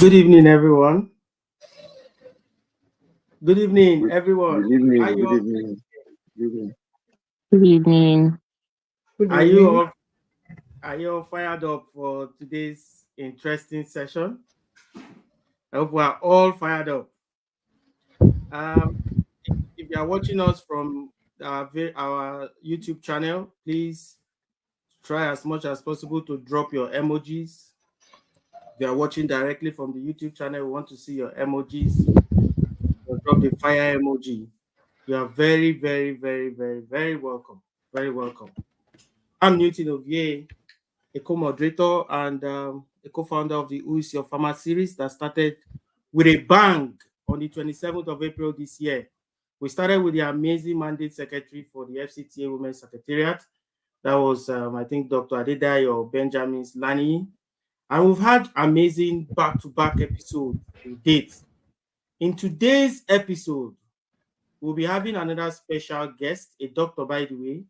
Good evening, everyone. Good evening, Good, good everyone. Are evening, you good all, evening, good evening. Good evening. Good are you evening. all are you all fired up for today's interesting session? I hope we are all fired up. Um, if you are watching us from our YouTube channel, please try as much as possible to drop your emojis. If you are watching directly from the YouTube channel, we want to see your emojis. Or drop the fire emoji. You are very, very, very, very, very welcome. Very welcome. I'm Newton Ovie, a co-moderator and a co-founder of the Who is Your Farmer series that started with a bang on the 27th of April this year. We started with the amazing mandate secretary for the FCTA Women's Secretariat. That was, I think, Dr. Adedayo Benjamin's Lani. And we've had amazing back-to-back episodes to date. In today's episode, we'll be having another special guest, a doctor, by the way,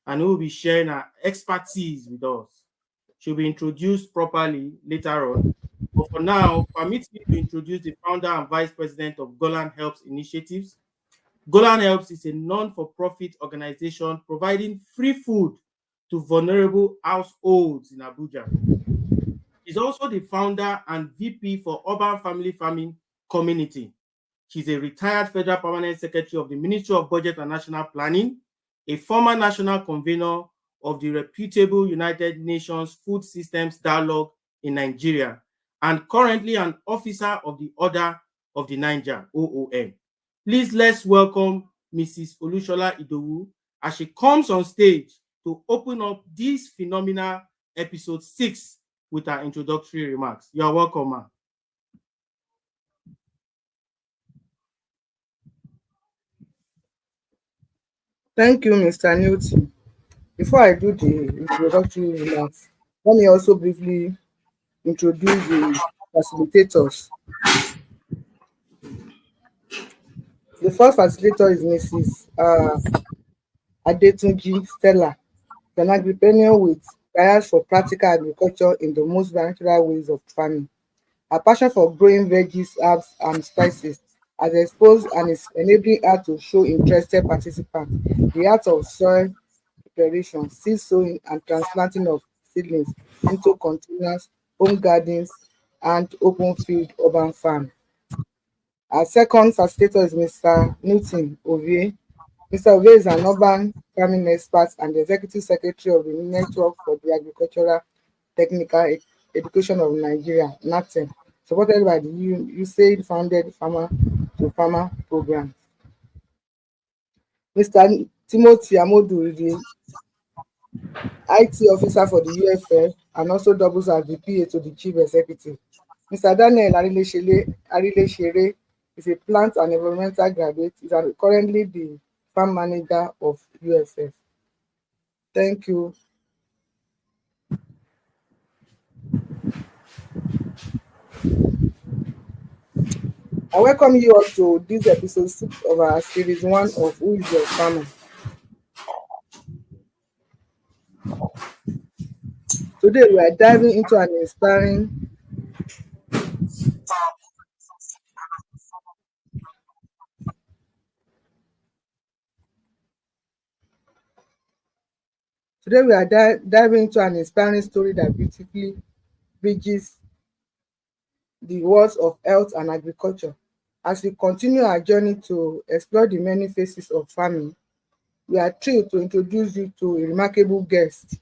and who will be sharing her expertise with us. She'll be introduced properly later on. But for now, permit me to introduce the founder and vice president of Golan Helps Initiatives. Golan Helps is a non-for-profit organization providing free food to vulnerable households in Abuja. She's also the founder and VP for Urban Family Farming Community. She's a retired federal permanent secretary of the Ministry of Budget and National Planning, a former national convener of the reputable United Nations Food Systems Dialogue in Nigeria, and currently an officer of the Order of the Niger, OON. Please let's welcome Mrs. Olushola Idowu as she comes on stage to open up this phenomenal episode 6 with her introductory remarks. You're welcome, ma'am. Thank you, Mr. Newton. Before I do the introductory remarks, let me also briefly introduce the facilitators. The first facilitator is Mrs. Adetunji Stella, an agripreneur with bias for practical agriculture in the most natural ways of farming. Her passion for growing veggies, herbs, and spices has exposed and is enabling her to show interested participants the art of soil preparation, seed sowing, and transplanting of seedlings into containers, home gardens, and open field urban farm. Our second facilitator is Mr. Newton Ovie. Mr. Ovie is an urban farming expert and the executive secretary of the Network for the Agricultural Technical Education of Nigeria, NATEM, supported by the USAID founded Farmer to Farmer program. Mr. Timothy Amodu, IT officer for the UFL and also doubles as the PA to the chief executive. Mr. Daniel Arileshere is a plant and environmental graduate. He is currently the farm manager of UFF. Thank you. I welcome you all to this episode 6 of our series 1 of Who is Your Farmer. Today we are diving into an inspiring diving into an inspiring story that beautifully bridges the worlds of health and agriculture. As we continue our journey to explore the many faces of farming, we are thrilled to introduce you to a remarkable guest.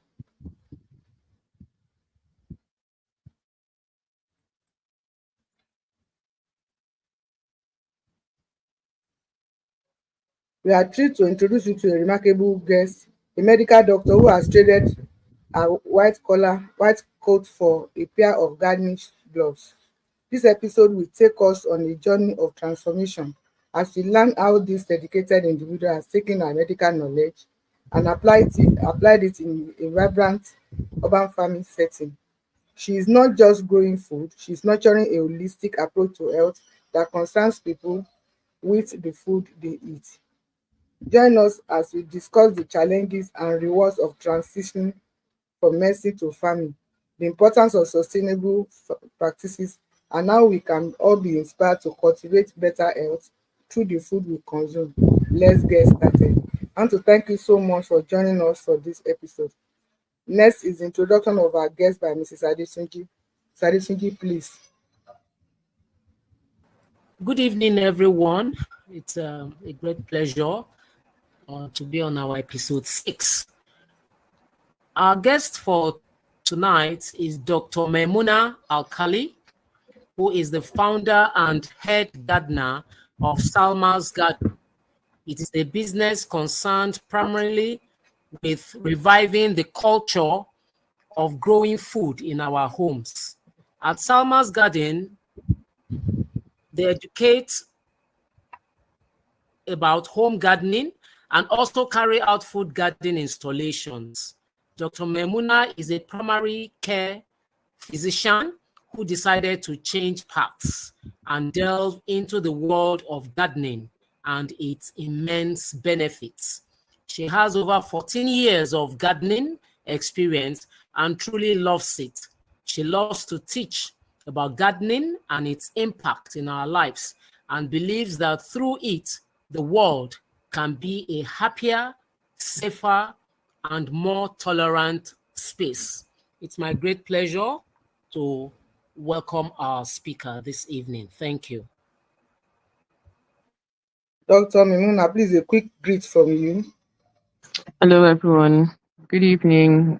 We are thrilled to introduce you to a remarkable guest, a medical doctor who has traded a white coat for a pair of gardening gloves. This episode will take us on a journey of transformation as we learn how this dedicated individual has taken our medical knowledge and applied it in a vibrant urban farming setting. She is not just growing food, she is nurturing a holistic approach to health that concerns people with the food they eat. Join us as we discuss the challenges and rewards of transitioning from medicine to farming, the importance of sustainable practices, and how we can all be inspired to cultivate better health through the food we consume. Let's get started. I want to thank you so much for joining us for this episode. Next is the introduction of our guest by Mrs. Adetunji. Mrs. Adetunji, please. Good evening, everyone. It's a great pleasure to be on our episode 6. Our guest for tonight is Dr. Maimuna Alkali, who is the founder and head gardener of Salmar's Garden. It is a business concerned primarily with reviving the culture of growing food in our homes. At Salmar's Garden, they educate about home gardening and also carry out food garden installations. Dr. Maimuna is a primary care physician who decided to change paths and delve into the world of gardening and its immense benefits. She has over 14 years of gardening experience and truly loves it. She loves to teach about gardening and its impact in our lives and believes that through it, the world can be a happier, safer, and more tolerant space. It's my great pleasure to welcome our speaker this evening. Thank you. Dr. Maimuna, please a quick greet from you. Hello, everyone. Good evening.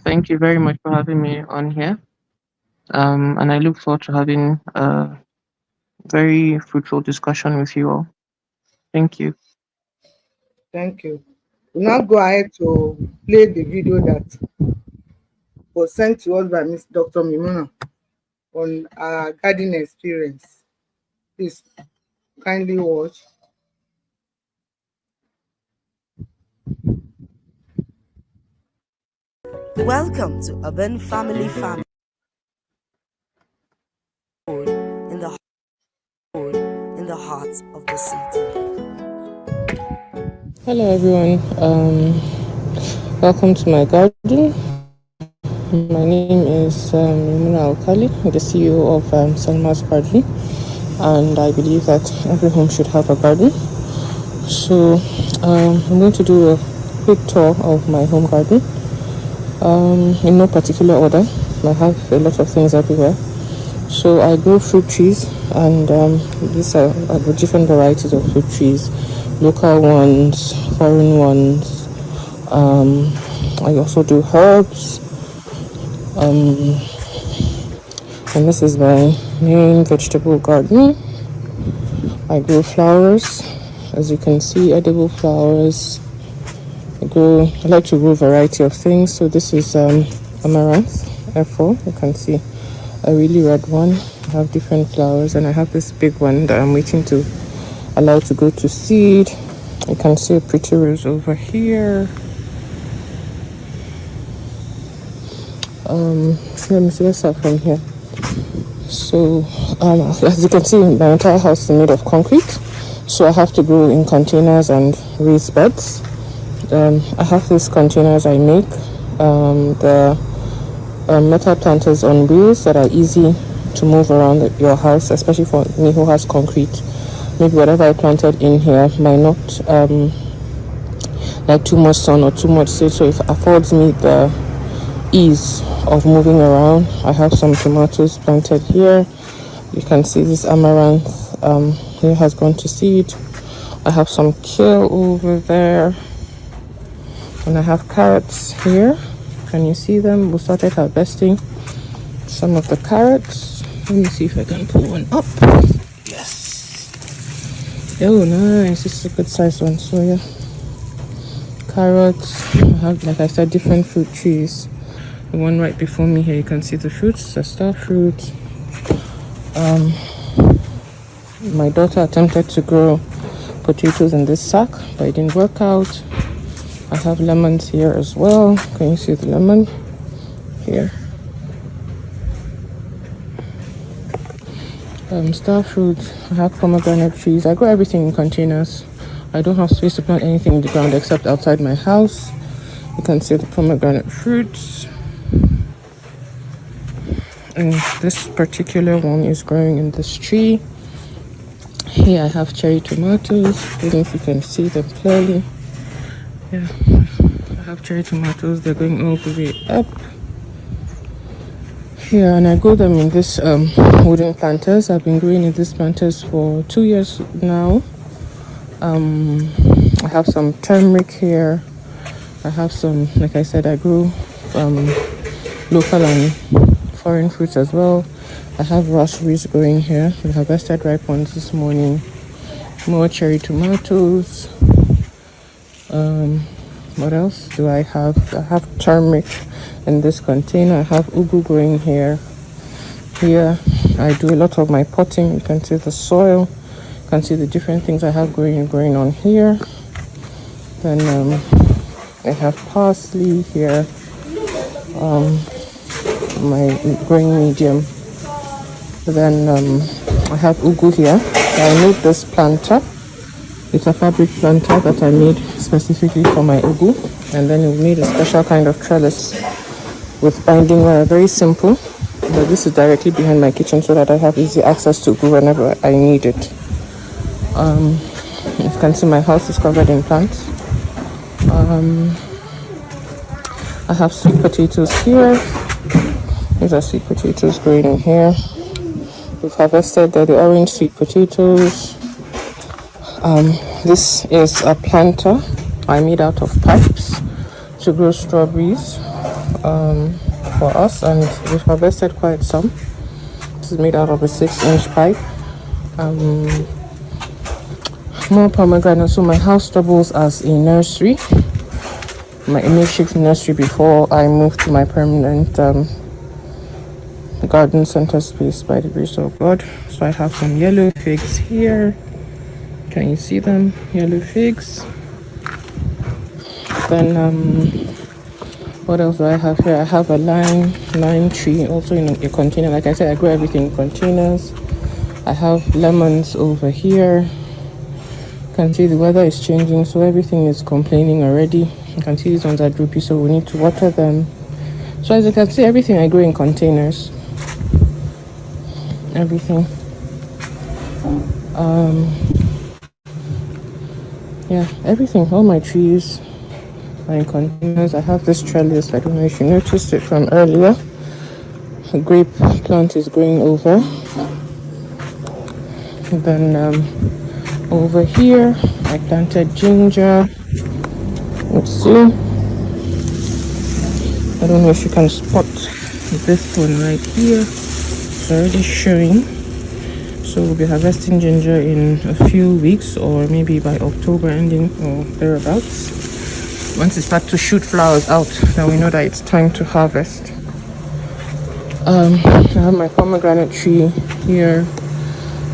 Thank you very much for having me on here. And I look forward to having a very fruitful discussion with you all. Thank you. Thank you. We'll now go ahead to play the video that was sent to us by Ms. Dr. Maimuna on our gardening experience. Please kindly watch. Welcome to Urban Family Farm in the heart of the city. Hello, everyone. Welcome to my garden. My name is Maimuna Alkali, the CEO of Salmar's Garden, and I believe that every home should have a garden. So I'm going to do a quick tour of my home garden. In no particular order. I have a lot of things everywhere. So I grow fruit trees, and these are the different varieties of fruit trees, local ones, foreign ones. I also do herbs. And this is my main vegetable garden. I grow flowers, as you can see, edible flowers. I like to grow a variety of things. So this is amaranth, F4. You can see a really red one. I have different flowers, and I have this big one that I'm waiting to allow to go to seed. You can see a pretty rose over here. Let me see, let's start from here. So as you can see, my entire house is made of concrete, so I have to grow in containers and raised beds. I have these containers I make, the metal planters on wheels that are easy to move around your house, especially for me who has concrete. Maybe whatever I planted in here might not like too much sun or too much shade, so it affords me the ease of moving around. I have some tomatoes planted here. You can see this amaranth here has gone to seed. I have some kale over there, and I have carrots here. Can you see them? We started harvesting some of the carrots. Let me see if I can pull one up. Yes. Oh, nice. This is a good sized one. So yeah, carrots. I have, like I said, different fruit trees. The one right before me here, you can see the fruits, the star fruit. My daughter attempted to grow potatoes in this sack, but it didn't work out. I have lemons here as well. Can you see the lemon here? Star fruit. I have pomegranate trees. I grow everything in containers. I don't have space to plant anything in the ground except outside my house. You can see the pomegranate fruits. And this particular one is growing in this tree. Here I have cherry tomatoes. I don't know if you can see them clearly. Yeah, I have cherry tomatoes. They're going all the way up here, and I grow them in this wooden planters. I've been growing in these planters for 2 years now. I have some turmeric here. I have some, like I said, I grew local and foreign fruits as well. I have raspberries growing here. We harvested ripe ones this morning. More cherry tomatoes. What else do I have? I have turmeric in this container. I have ugu growing here. Here I do a lot of my potting. You can see the soil. You can see the different things I have growing on here. Then I have parsley here. My growing medium. Then I have ugu here. I made this planter. It's a fabric planter that I made specifically for my ugu, and then we made a special kind of trellis with binding wire. Very simple, but this is directly behind my kitchen so that I have easy access to ugu whenever I need it. As you can see, my house is covered in plants. I have sweet potatoes here. These are sweet potatoes growing in here. We've harvested the orange sweet potatoes. This is a planter I made out of pipes to grow strawberries for us, and we've harvested quite some. This is made out of a 6-inch pipe. More pomegranates. So my house doubles as a nursery, my makeshift nursery before I moved to my permanent garden center space by the grace of God. So I have some yellow figs here. Can you see them? Yellow figs. Then what else do I have here? I have a lime tree also in a container. Like I said, I grow everything in containers. I have lemons over here. You can see the weather is changing, so everything is complaining already. You can see these ones are droopy, so we need to water them. So as you can see, everything I grow in containers. Everything. Yeah, everything. All my trees are in containers. I have this trellis. I don't know if you noticed it from earlier. A grape plant is growing over. And then over here, I planted ginger. Let's see. I don't know if you can spot this one right here. It's already showing. So we'll be harvesting ginger in a few weeks, or maybe by October ending or thereabouts. Once it starts to shoot flowers out, then we know that it's time to harvest. I have my pomegranate tree here.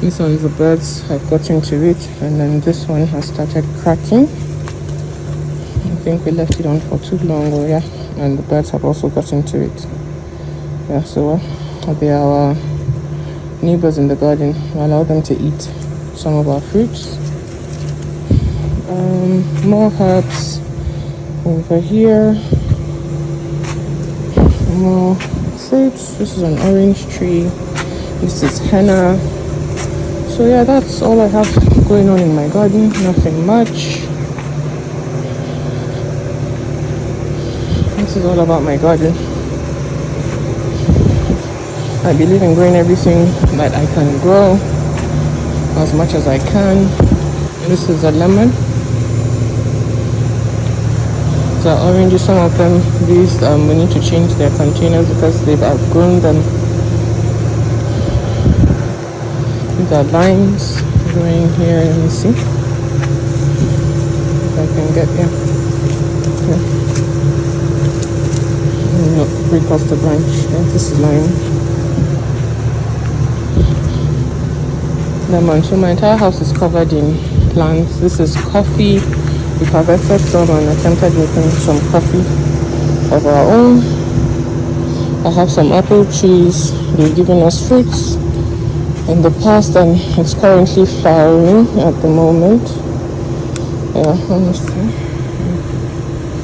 This one's the birds have got into it, and then this one has started cracking. I think we left it on for too long, or yeah, and the birds have also got into it. Yeah, so they are our neighbors in the garden. We allow them to eat some of our fruits. More herbs over here. More fruits. This is an orange tree. This is henna. So yeah, that's all I have going on in my garden. Nothing much. This is all about my garden. I believe in growing everything that I can grow as much as I can. This is a lemon. The oranges, some of them, these we need to change their containers because they've outgrown them. These are limes growing here. Let me see if I can get here. Yeah. Break off the branch. Yeah, this is lime. Lemon. So my entire house is covered in plants. This is coffee. We harvested some and attempted making some coffee of our own. I have some apple trees. They've given us fruits in the past, and it's currently flowering at the moment. Yeah, let me see.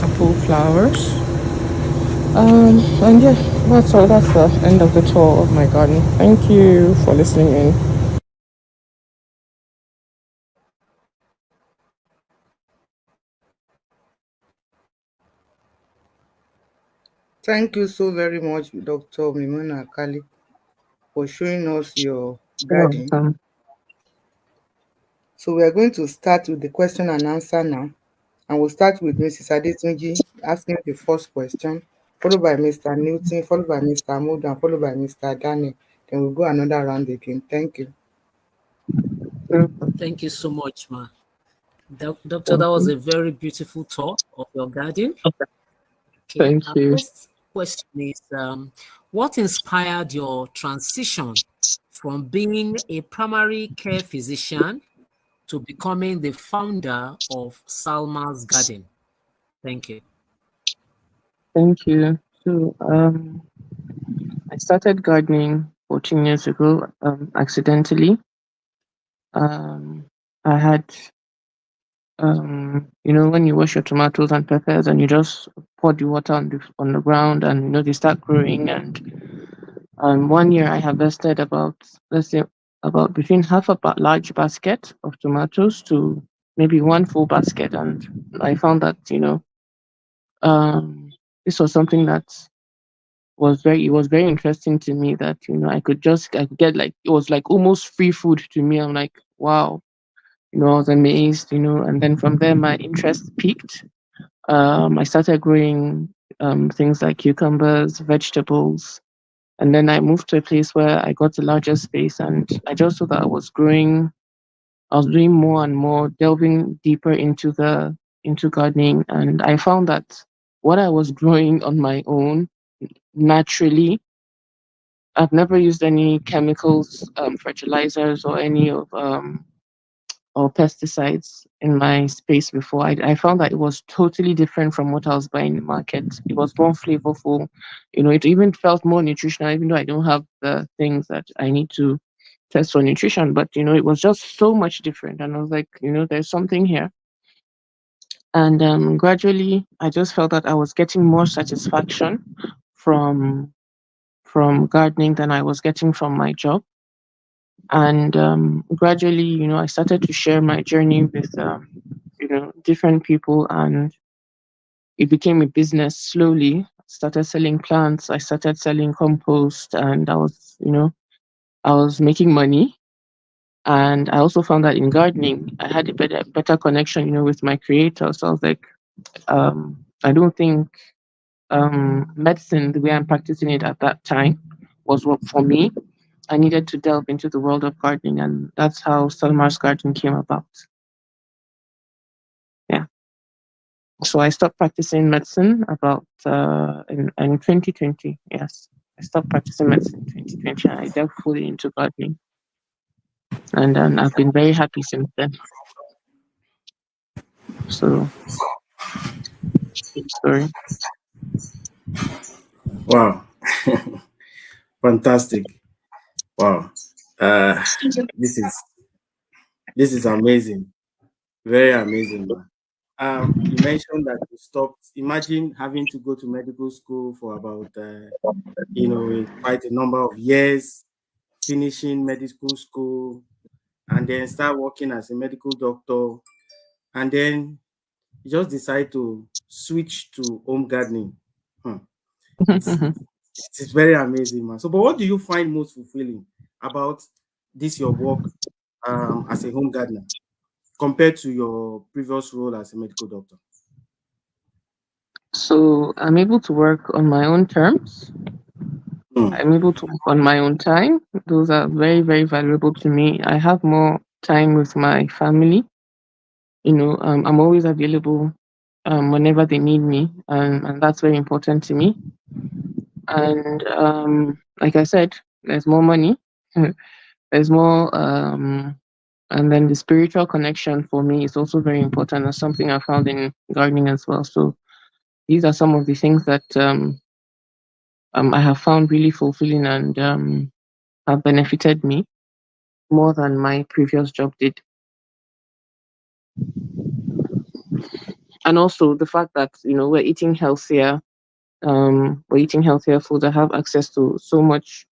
Apple flowers. And yeah, that's all. That's the end of the tour of my garden. Thank you for listening in. Thank you so very much, Dr. Maimuna Alkali, for showing us your You're garden. welcome. So we are going to start with the question and answer now. And we'll start with Mrs. Adetunji asking the first question, followed by Mr. Newton, followed by Mr. Mood, and followed by Mr. Daniel. Then we'll go another round again. Thank you. Thank you so much, ma. Doctor, Thank that was you. a very beautiful tour of your garden. Okay, Thank our you. first question is what inspired your transition from being a primary care physician to becoming the founder of Salmar's Garden? Thank you. Thank you. So, I started gardening 14 years ago, accidentally. Um, I had, when you wash your tomatoes and peppers and you just pour the water on the ground and, they start growing. And one year I harvested about, let's say, about between half a large basket of tomatoes to maybe one full basket. And I found that, this was something that it was very interesting to me that I could get, like, it was like almost free food to me. I'm like, wow, I was amazed. And then from there my interest peaked. I started growing things like cucumbers, vegetables, and then I moved to a place where I got a larger space, and I just saw that I was doing more and more, delving deeper into gardening, and I found that what I was growing on my own naturally. I've never used any chemicals, fertilizers, or any of or pesticides in my space before. I found that it was totally different from what I was buying in the market. It was more flavorful. It even felt more nutritional, even though I don't have the things that I need to test for nutrition. But it was just so much different, and I was like, there's something here. And gradually, I just felt that I was getting more satisfaction from gardening than I was getting from my job. And gradually, I started to share my journey with different people, and it became a business slowly. I started selling plants, I started selling compost, and I was making money. And I also found that in gardening I had a better connection, with my creator. So I was like, I don't think medicine, the way I'm practicing it at that time, was what for me. I needed to delve into the world of gardening, and that's how Salmar's Garden came about. Yeah. So I stopped practicing medicine about in 2020. Yes, I stopped practicing medicine in 2020, and I delved fully into gardening, and I've been very happy since then. So, sorry. Wow. Fantastic. Wow. Uh, this is this is amazing. Very amazing, man. You mentioned that you stopped. Imagine having to go to medical school for about quite a number of years, finishing medical school, and then start working as a medical doctor, and then you just decide to switch to home gardening. Hmm. It's it's very amazing, man. So, but what do you find most fulfilling about this your work as a home gardener compared to your previous role as a medical doctor? So I'm able to work on my own terms. Hmm. I'm able to work on my own time. Those are very, very valuable to me. I have more time with my family. I'm always available whenever they need me, and that's very important to me. And like I said, there's more money, there's more, and then the spiritual connection for me is also very important. That's something I found in gardening as well. So these are some of the things that I have found really fulfilling and have benefited me more than my previous job did. And also the fact that we're eating healthier, we're eating healthier food. I have access to so much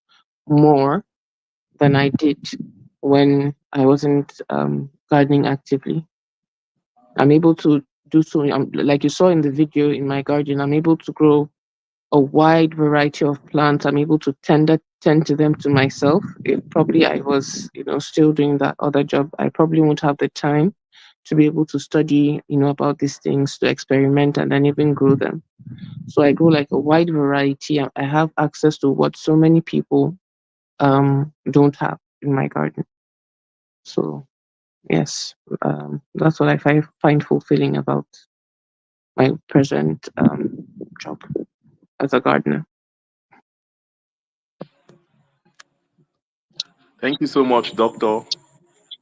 more than I did when I wasn't gardening actively. I'm able to do so. Like you saw in the video in my garden, I'm able to grow a wide variety of plants. I'm able to tend to them to myself. If probably I was, still doing that other job, I probably won't have the time to be able to study, about these things, to experiment and then even grow them. So I grow like a wide variety. I have access to what so many people don't have in my garden. So yes, that's what I find fulfilling about my present job as a gardener. Thank you so much, Doctor.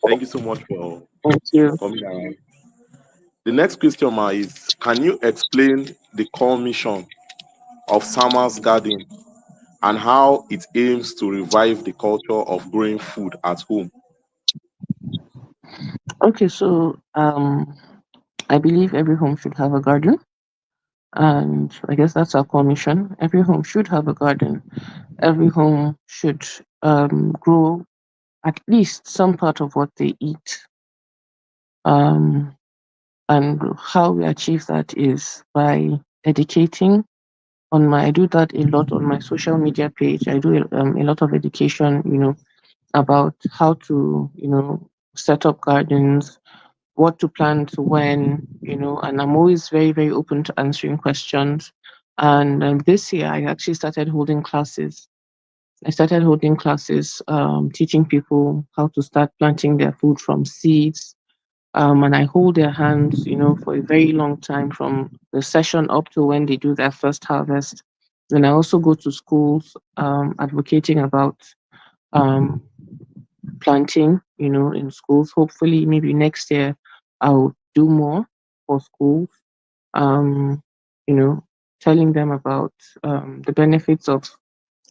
Thank you so much for Thank you. coming around. The next question, Ma, is can you explain the core mission of Salmar's Garden and how it aims to revive the culture of growing food at home? Okay, so I believe every home should have a garden, and I guess that's our core mission. Every home should have a garden. Every home should grow at least some part of what they eat. Um, and how we achieve that is by educating I do that a lot on my social media page. I do a lot of education, about how to, set up gardens, what to plant when, and I'm always very, very open to answering questions. And this year, I actually started holding classes. I started holding classes, teaching people how to start planting their food from seeds. And I hold their hands, for a very long time from the session up to when they do their first harvest. Then I also go to schools, advocating about um, planting, in schools. Hopefully, maybe next year I'll do more for schools, um, you know, telling them about the benefits of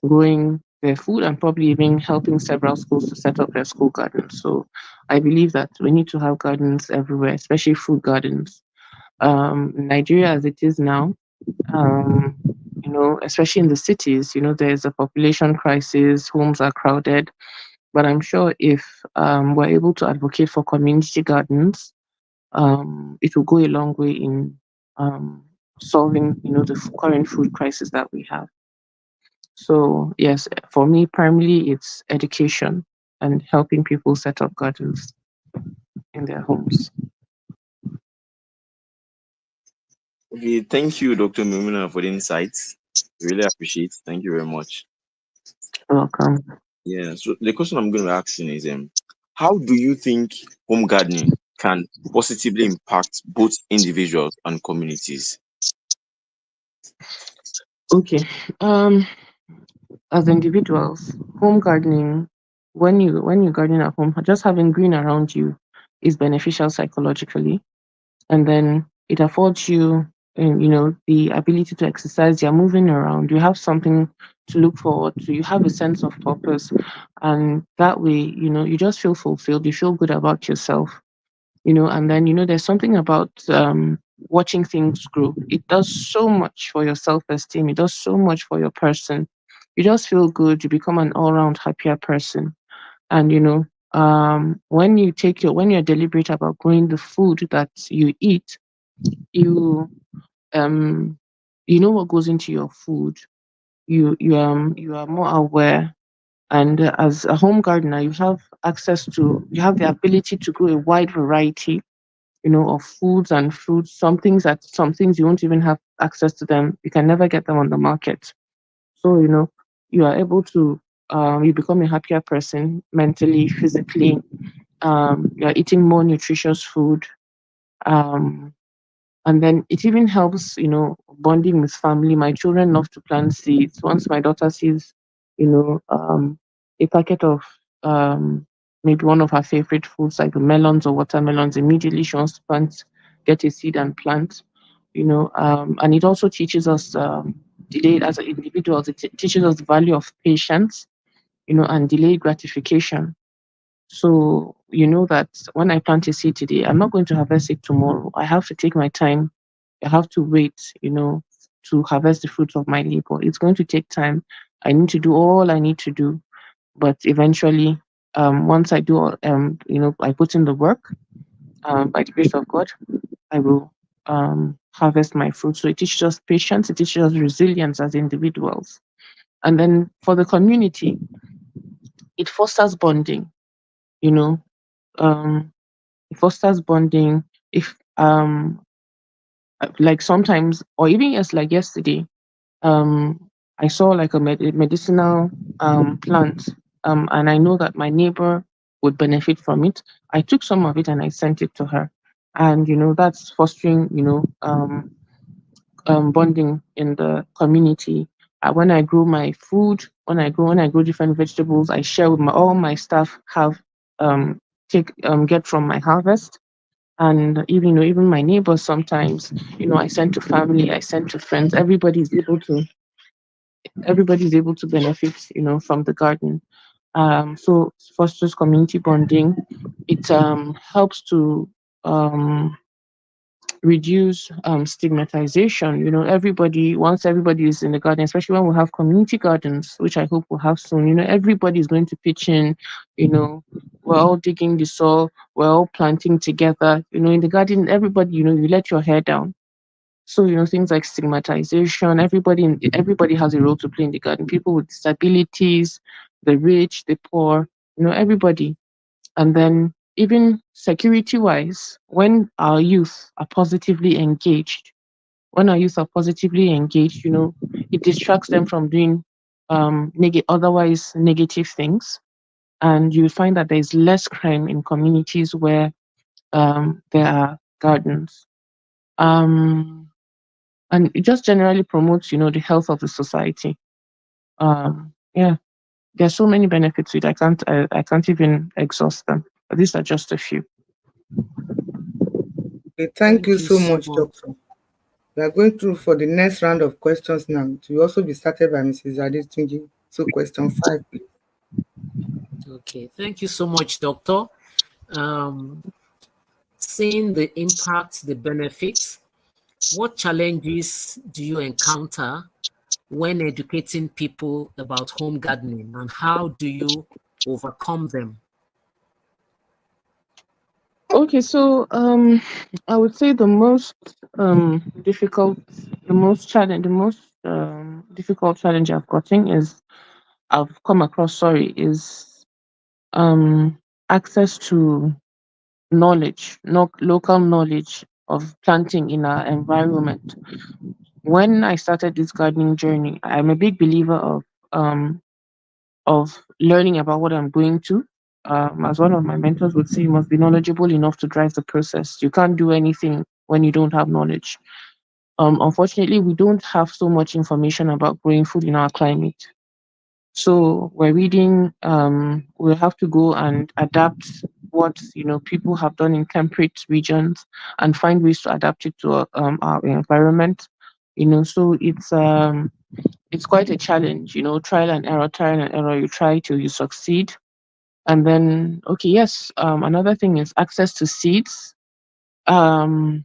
growing their food and probably even helping several schools to set up their school gardens. So I believe that we need to have gardens everywhere, especially fruit gardens. Nigeria, as it is now, um, especially in the cities, there's a population crisis, homes are crowded. But I'm sure if we're able to advocate for community gardens, it will go a long way in um, solving, the current food crisis that we have. So yes, for me, primarily it's education and helping people set up gardens in their homes. Okay, thank you, Dr. Maimuna, for the insights. Really appreciate. Thank you very much. Welcome. Yeah. So the question I'm going to ask you is, how do you think home gardening can positively impact both individuals and communities? Okay. Um, as individuals, home gardening, when you garden at home, just having green around you is beneficial psychologically, and then it affords you, the ability to exercise. You're moving around. You have something to look forward to. You have a sense of purpose, and that way, you just feel fulfilled. You feel good about yourself, and then there's something about watching things grow. It does so much for your self-esteem. It does so much for your person. You just feel good. You become an all-round happier person. And when you're deliberate about growing the food that you eat, you um you know what goes into your food. You are more aware. And as a home gardener, you have the ability to grow a wide variety, of foods and fruits. Some things you won't even have access to them. You can never get them on the market. So, you are able to you become a happier person mentally, physically. You're eating more nutritious food. Um, and then it even helps, bonding with family. My children love to plant seeds. Once my daughter sees, a packet of um, maybe one of her favorite foods, like the melons or watermelons, immediately she wants to get a seed and plant. And it also teaches us, delayed as individuals, it teaches us the value of patience, and delayed gratification. So you know that when I plant a seed today, I'm not going to harvest it tomorrow. I have to take my time. I have to wait, to harvest the fruits of my labor. It's going to take time. I need to do all I need to do, but eventually, once I do, I put in the work. By the grace of God, I will harvest my fruit. So it teaches us patience. It teaches us resilience as individuals, and then for the community, it fosters bonding. You know, it fosters bonding. If like sometimes, or even yes, like yesterday, I saw like a medicinal plant, and I know that my neighbor would benefit from it. I took some of it and I sent it to her, and that's fostering bonding in the community. When I grow my food, when I grow different vegetables, I share with all my staff have take get from my harvest. And even even my neighbors sometimes, I send to family, I send to friends. Everybody's able to benefit, from the garden. So fosters community bonding. It helps to um reduce stigmatization. Once everybody is in the garden, especially when we have community gardens, which I hope we'll have soon, everybody is going to pitch in. you know we're all digging the soil, we're all planting together. In the garden, everybody, you let your hair down. So, things like stigmatization, everybody has a role to play in the garden. People with disabilities, the rich, the poor, everybody. And then even security wise, when our youth are positively engaged, it distracts them from doing otherwise negative things. And you find that there's less crime in communities where there are gardens. Um, and it just generally promotes, the health of the society. Yeah, there's so many benefits to it. I can't even exhaust them. But these are just a few. Okay, thank you Thank you so so much, much. Doctor. We are going through for the next round of questions now. It will also be started by Mrs. Adetunji. So, question 5, please. Okay, thank you so much, Doctor. Um, Seeing the impact, the benefits, what challenges do you encounter when educating people about home gardening, and how do you overcome them? Okay, so I would say the most difficult challenge I've come across, sorry, is um access to knowledge, local knowledge of planting in our environment. When I started this gardening journey, I'm a big believer um of learning about what I'm going to. As one of my mentors would say, you must be knowledgeable enough to drive the process. You can't do anything when you don't have knowledge. Unfortunately, we don't have so much information about growing food in our climate. So we're reading, we'll have to go and adapt what people have done in temperate regions and find ways to adapt it to our environment. So it's quite a challenge. Trial and error. You try till you succeed. And then, okay, yes, another thing is access to seeds. Um,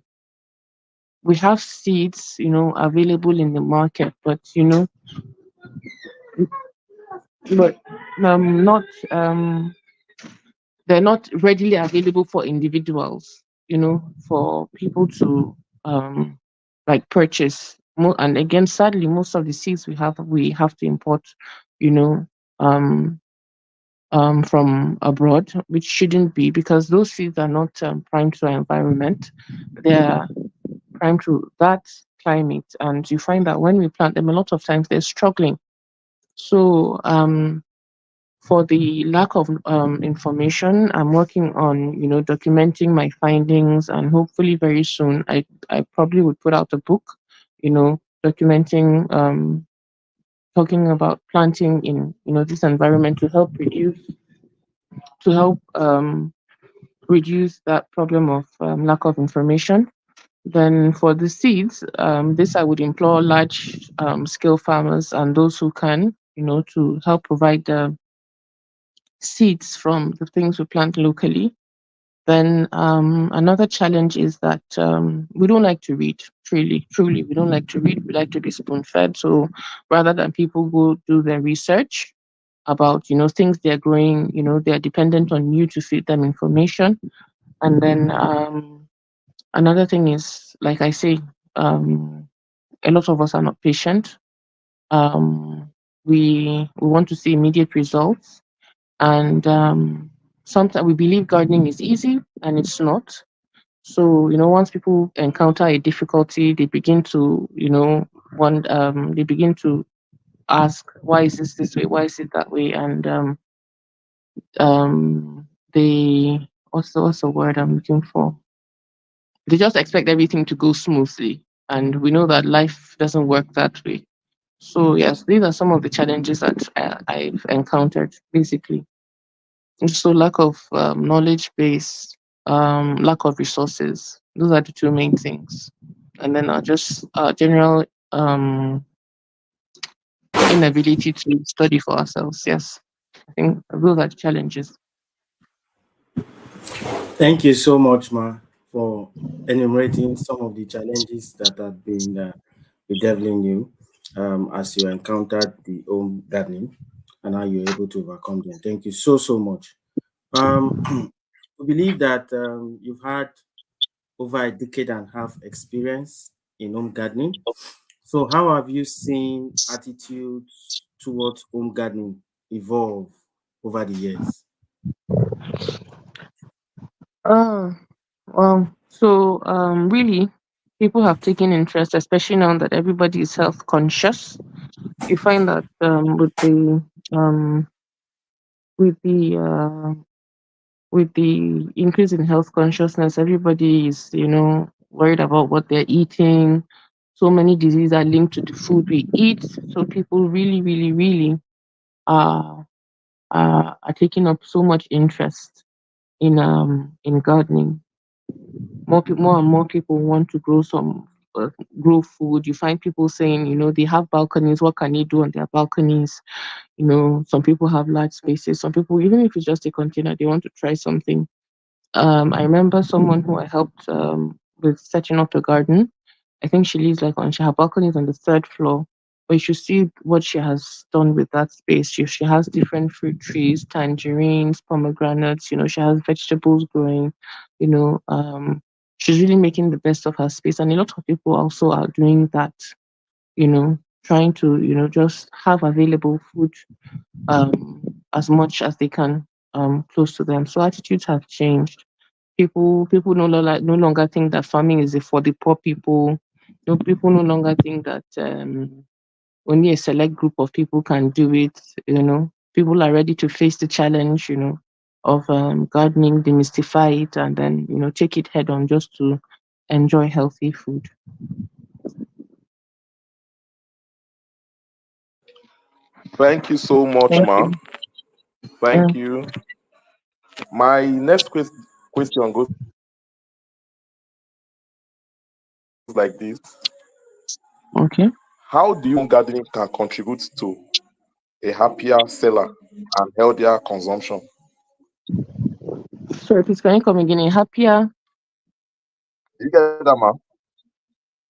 we have seeds, available in the market, but not they're not readily available for individuals, for people to um purchase. And again, sadly, most of the seeds we have to import, you know, um from abroad, which shouldn't be, because those seeds are not primed to our environment. They're primed to that climate. And you find that when we plant them, a lot of times they're struggling. So, for the lack of information, I'm working on, documenting my findings, and hopefully very soon, I probably would put out a book, documenting, talking about planting in, this environment to help reduce that problem of lack of information. Then for the seeds, this I would implore large scale farmers and those who can, to help provide the seeds from the things we plant locally. Then another challenge is that we don't like to read. Truly, we don't like to read. We like to be spoon fed. So rather than people go do their research about things they're growing, they're dependent on you to feed them information. And then another thing is, like I say, a lot of us are not patient. We want to see immediate results, and sometimes we believe gardening is easy, and it's not. So once people encounter a difficulty, they begin to they begin to ask, why is this way, why is it that way, and they what's the word I'm looking for, they just expect everything to go smoothly, and we know that life doesn't work that way. So yes, these are some of the challenges that I've encountered basically. So lack of knowledge base, lack of resources. Those are the two main things. And then just general inability to study for ourselves. Yes, I think those are the challenges. Thank you so much, Ma, for enumerating some of the challenges that have been bedeviling you as you encountered the home gardening and how you're able to overcome them. Thank you so much. We believe that you've had over a decade and a half experience in home gardening. So, how have you seen attitudes towards home gardening evolve over the years? Oh, well, so really, people have taken interest, especially now that everybody is health conscious. You find that um, with the with the increase in health consciousness, everybody is, worried about what they're eating. So many diseases are linked to the food we eat. So people really, really, really are taking up so much interest in gardening. More and more people want to grow food. You find people saying, they have balconies. What can you do on their balconies? Some people have large spaces. Some people, even if it's just a container, they want to try something. I remember someone who I helped with setting up a garden. I think she lives like her balcony is on the third floor. But you should see what she has done with that space. She has different fruit trees, tangerines, pomegranates. She has vegetables growing. You know, um, she's really making the best of her space, and a lot of people also are doing that. Trying to just have available food um, as much as they can close to them. So attitudes have changed. People no longer think that farming is for the poor people. No, people no longer think that only a select group of people can do it. People are ready to face the challenge. Of gardening, demystify it, and then take it head on just to enjoy healthy food. Thank you so much, Thank Ma. you. Yeah. Thank you. My next question goes like this. Okay. How do you gardening can contribute to a happier seller and healthier consumption? Sorry, please can you come again? A happier? You get that, ma?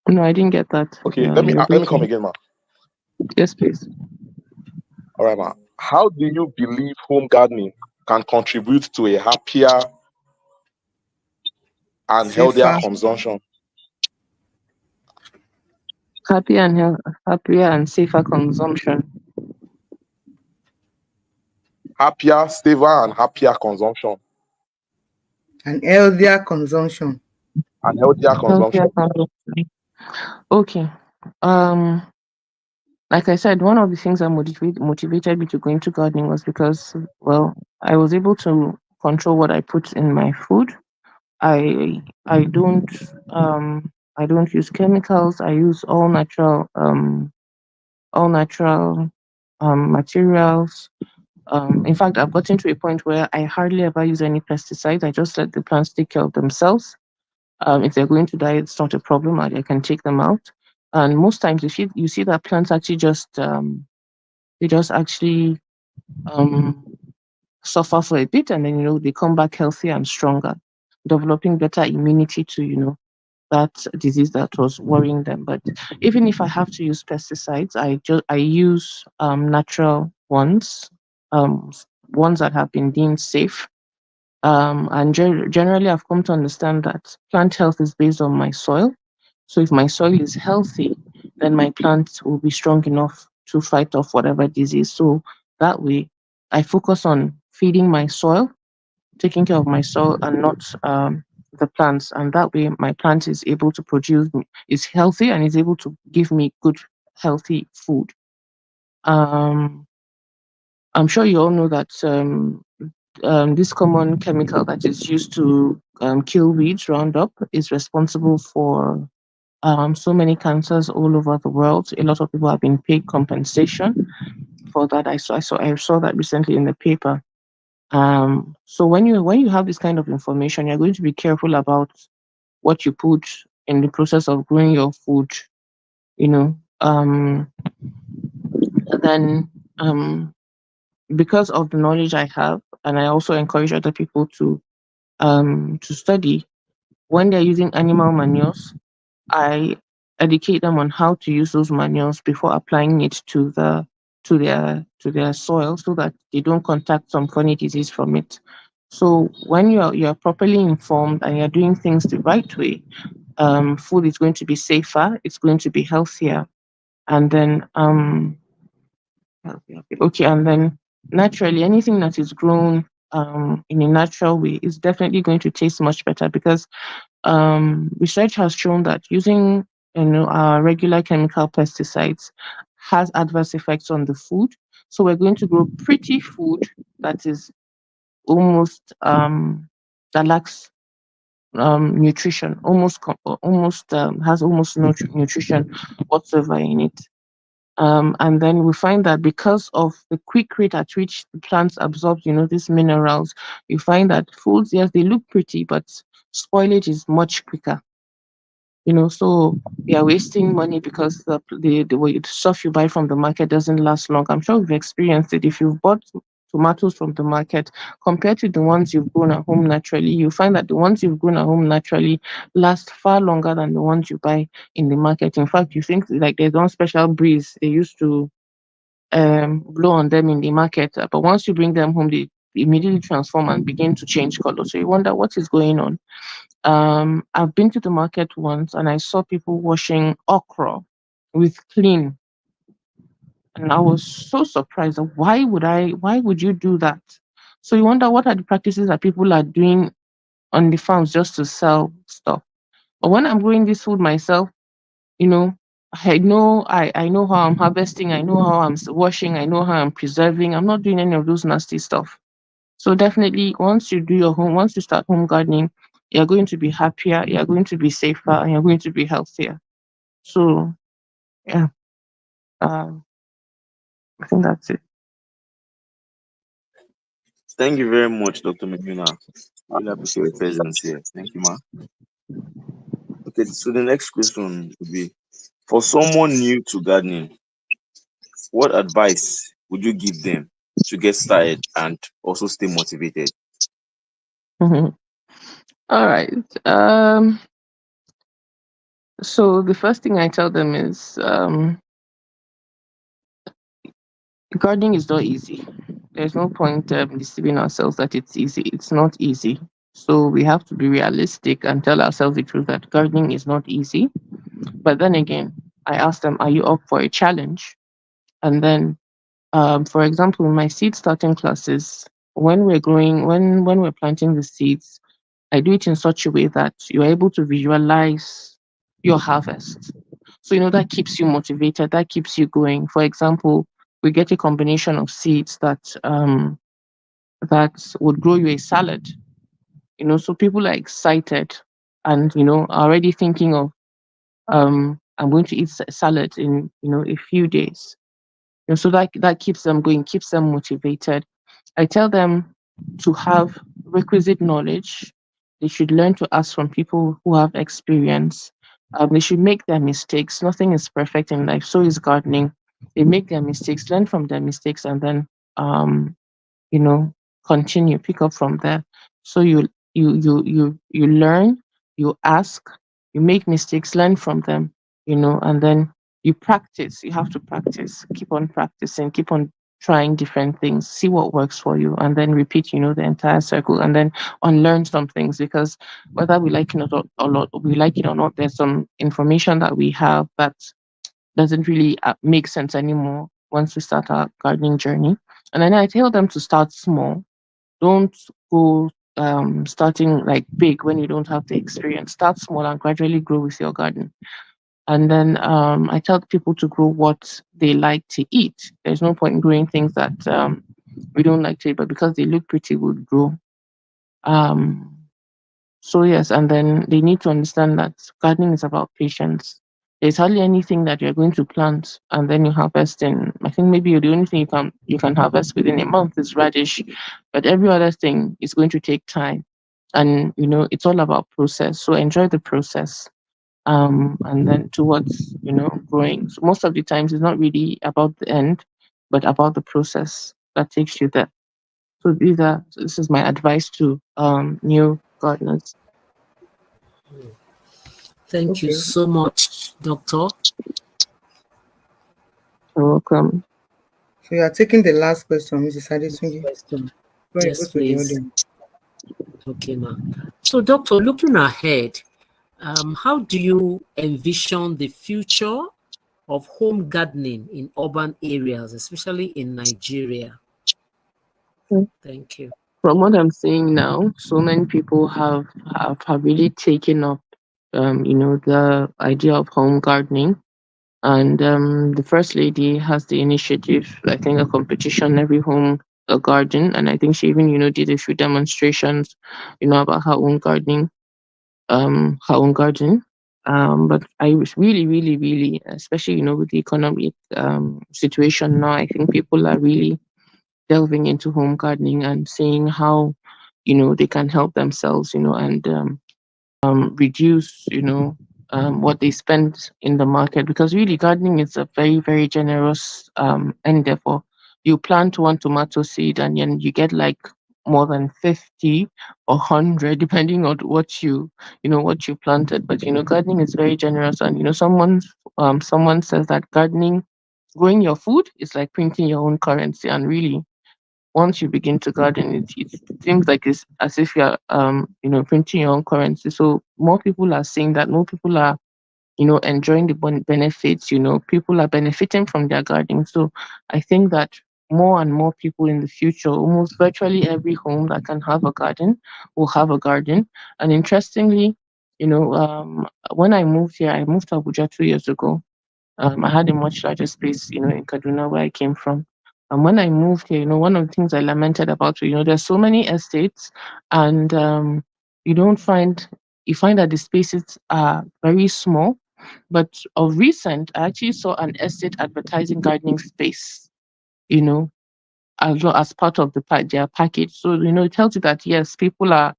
No, I didn't get that. Okay, Yeah, you're let me come breaking. again, ma. Yes, please. All right, ma. How do you believe home gardening can contribute to a happier and healthier safer, consumption? Happier and safer consumption. Happier, safer, and happier consumption and healthier consumption. and healthier Healthier consumption. consumption. Okay. Um, like I said, one of the things that motivated me to go into gardening was because, well, I was able to control what I put in my food. I I don't I don't use chemicals. I use all natural materials. In fact, I've gotten to a point where I hardly ever use any pesticides. I just let the plants take care of themselves. If they're going to die, it's not a problem. I can take them out. And most times, you see that plants actually just they just actually um, suffer for a bit, and then they come back healthy and stronger. developing better immunity to, that disease that was worrying them. But even if I have to use pesticides, I use natural ones, ones that have been deemed safe. And generally, I've come to understand that plant health is based on my soil. So if my soil is healthy, then my plants will be strong enough to fight off whatever disease. So that way, I focus on feeding my soil, taking care of my soil, and not the plants. And that way, my plant is able to is healthy, and is able to give me good, healthy food. Um, I'm sure you all know that this common chemical that is used to kill weeds, Roundup, is responsible for so many cancers all over the world. A lot of people have been paid compensation for that. I saw that recently in the paper. So when you have this kind of information, you're going to be careful about what you put in the process of growing your food. You know, then because of the knowledge I have, and I also encourage other people to study when they're using animal manures. I educate them on how to use those manures before applying it to their soil, so that they don't contact some funny disease from it. So when you're properly informed and you're doing things the right way, food is going to be safer, it's going to be healthier, and then okay, and then naturally anything that is grown in a natural way is definitely going to taste much better, because research has shown that using our regular chemical pesticides has adverse effects on the food. So we're going to grow pretty food that is almost that lacks nutrition, almost has almost no nutrition whatsoever in it. And then we find that because of the quick rate at which the plants absorb, these minerals, you find that foods, yes, they look pretty, but spoilage is much quicker. So we are wasting money because the stuff you buy from the market doesn't last long. I'm sure we've experienced it. If you've bought tomatoes from the market compared to the ones you've grown at home naturally, you find that the ones you've grown at home naturally last far longer than the ones you buy in the market. In fact, you think like there's one special breeze they used to blow on them in the market, but once you bring them home, they immediately transform and begin to change color. So you wonder what is going on. I've been to the market once and I saw people washing okra with clean, and I was so surprised. Why would you do that? So you wonder what are the practices that people are doing on the farms just to sell stuff. But when I'm growing this food myself, you know, I know how I'm harvesting, I know how I'm washing, I know how I'm preserving. I'm not doing any of those nasty stuff. So definitely, once you start home gardening, you're going to be happier, you're going to be safer, and you're going to be healthier. So yeah, um, I think that's it. Thank you very much, Dr. Maimuna. Really appreciate your presence here. Thank you, ma. Okay, so the next question would be, for someone new to gardening, what advice would you give them to get started and also stay motivated? Mhm. All right. So the first thing I tell them is gardening is not easy. There's no point deceiving ourselves that it's easy. It's not easy. So we have to be realistic and tell ourselves the truth that gardening is not easy. But then again, I ask them, are you up for a challenge? And then, for example, in my seed starting classes, when we're planting the seeds, I do it in such a way that you're able to visualize your harvest. So, that keeps you motivated, that keeps you going. For example, we get a combination of seeds that would grow you a salad. So people are excited and are already thinking of I'm going to eat salad in a few days. So that keeps them going, keeps them motivated. I tell them to have requisite knowledge. They should learn to ask from people who have experience. They should make their mistakes. Nothing is perfect in life. So is gardening. They make their mistakes, learn from their mistakes, and then um, you know, continue, pick up from there. So you learn, you ask, you make mistakes, learn from them, and then you practice. You have to practice, keep on practicing, keep on trying different things, see what works for you, and then repeat, the entire circle, and then unlearn some things, because whether we like it we like it or not, there's some information that we have that doesn't really make sense anymore once we start our gardening journey. And then I tell them to start small. Don't go starting like big when you don't have the experience. Start small and gradually grow with your garden. And then I tell people to grow what they like to eat. There's no point in growing things that we don't like to eat, but because they look pretty, would grow. Um, so yes, and then they need to understand that gardening is about patience. There's hardly anything that you're going to plant and then you harvest in. I think maybe the only thing you can harvest within a month is radish, but every other thing is going to take time. And it's all about process. So enjoy the process. And then towards growing. So most of the times it's not really about the end, but about the process that takes you there. So this is my advice to new gardeners. Thank you Okay. so much, Doctor. You're welcome. So you are taking the last question, Mrs. Next Adetunji. question. Before you go Yes, to the please. audience. Okay, ma. So, Doctor, looking ahead, how do you envision the future of home gardening in urban areas, especially in Nigeria? Mm. Thank you. From what I'm seeing now, so many people have really taken up, the idea of home gardening. And the first lady has the initiative. I think a competition every home a garden, and I think she even did a few demonstrations, about her own garden. But I was really, really, really, especially with the economic situation now, I think people are really delving into home gardening and seeing how they can help themselves, and reduce, what they spend in the market, because really gardening is a very, very generous endeavor. You plant one tomato seed and then you get like more than 50 or 100 depending on what you planted. But gardening is very generous, and someone says that gardening, growing your food is like printing your own currency. And really, once you begin to garden, it seems like it's as if you're printing your own currency. So more people are saying that, more people are enjoying the benefits. People are benefiting from their gardening. So I think that more and more people in the future, almost virtually every home that can have a garden will have a garden. And interestingly, when I moved here, I moved to Abuja 2 years ago. I had a much larger space, in Kaduna, where I came from. And when I moved here, one of the things I lamented about, there's so many estates, and you don't find, you find that the spaces are very small. But of recent, I actually saw an estate advertising gardening space, you know, as well as part of their package. So, it tells you that yes, people are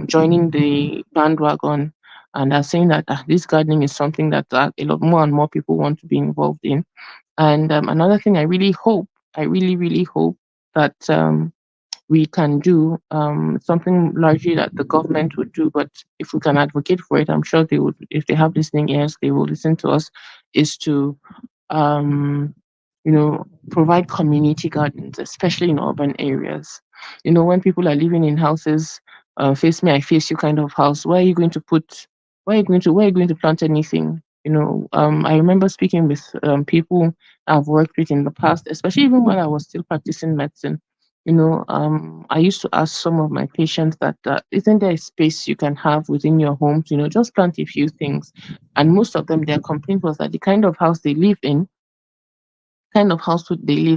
joining the bandwagon, and are saying that this gardening is something that a lot more and more people want to be involved in. And another thing I really, really hope that we can do, something largely that the government would do, but if we can advocate for it, I'm sure they would. If they have listening ears, they will listen to us. Is to um, provide community gardens, especially in urban areas. When people are living in houses, face me, I face you kind of house, where are you going to put, where are you going to plant anything? I remember speaking with people I've worked with in the past, especially even when I was still practicing medicine. I used to ask some of my patients that, isn't there a space you can have within your home to, just plant a few things? And most of them, their complaint was that the kind of household they live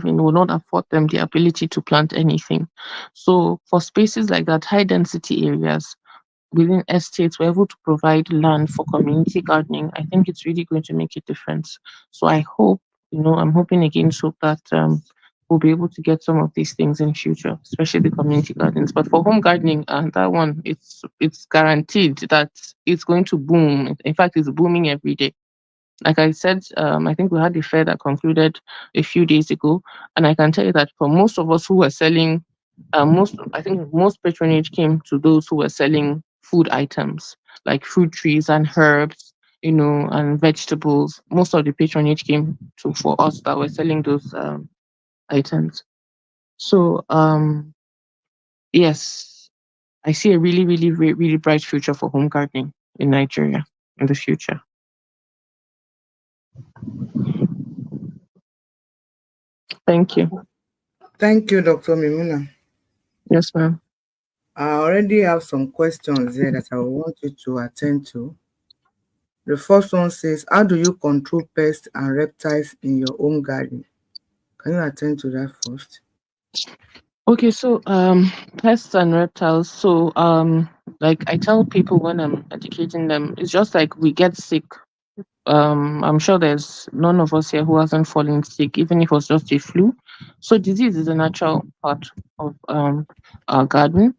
in will not afford them the ability to plant anything. So for spaces like that, high density areas within estates, we're able to provide land for community gardening. I think it's really going to make a difference. So I hope, I'm hoping against hope that we'll be able to get some of these things in future, especially the community gardens. But for home gardening, that one, it's guaranteed that it's going to boom. In fact, it's booming every day. Like I said, I think we had a fair that concluded a few days ago, and I can tell you that for most of us who were selling I think most patronage came to those who were selling food items like fruit trees and herbs, and vegetables. Most of the patronage came to for us that were selling those items. So yes, I see a really, really, really bright future for home gardening in Nigeria in the future. Thank you. Thank you, Dr. Mimuna. Yes, ma'am. I already have some questions here that I want you to attend to. The first one says, how do you control pests and reptiles in your home garden? Can you attend to that first? Okay, so pests and reptiles. So like I tell people when I'm educating them, it's just like we get sick. I'm sure there's none of us here who hasn't fallen sick, even if it was just a flu. So disease is a natural part of our garden.